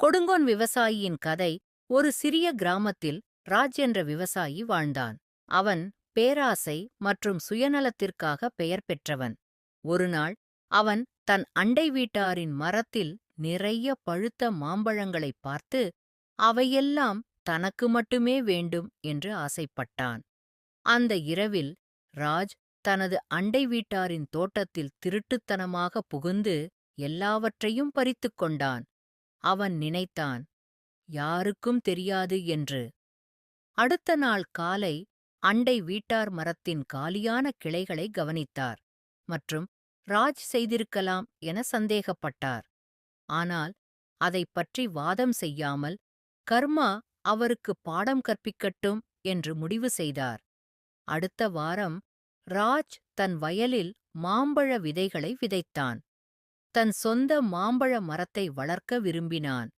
கொடுங்கோன் விவசாயியின் கதை. ஒரு சிறிய கிராமத்தில் ராஜ் என்ற விவசாயி வாழ்ந்தான். அவன் பேராசை மற்றும் சுயநலத்திற்காக பெயர் பெற்றவன். ஒருநாள் அவன் தன் அண்டை வீட்டாரின் மரத்தில் நிறைய பழுத்த மாம்பழங்களைப் பார்த்து அவையெல்லாம் தனக்கு மட்டுமே வேண்டும் என்று ஆசைப்பட்டான். அந்த இரவில் ராஜ் தனது அண்டை வீட்டாரின் தோட்டத்தில் திருட்டுத்தனமாக புகுந்து எல்லாவற்றையும் பறித்துக் கொண்டான். அவன் நினைத்தான், யாருக்கும் தெரியாது என்று. அடுத்த நாள் காலை அண்டை வீட்டார் மரத்தின் காலியான கிளைகளை கவனித்தார் மற்றும் ராஜ் செய்திருக்கலாம் என சந்தேகப்பட்டார். ஆனால் அதைப் பற்றி வாதம் செய்யாமல் கர்மா அவருக்கு பாடம் கற்பிக்கட்டும் என்று முடிவு செய்தார். அடுத்த வாரம் ராஜ் தன் வயலில் மாம்பழ விதைகளை விதைத்தான். தன் சொந்த மாம்பழ மரத்தை வளர்க்க விரும்பினான்.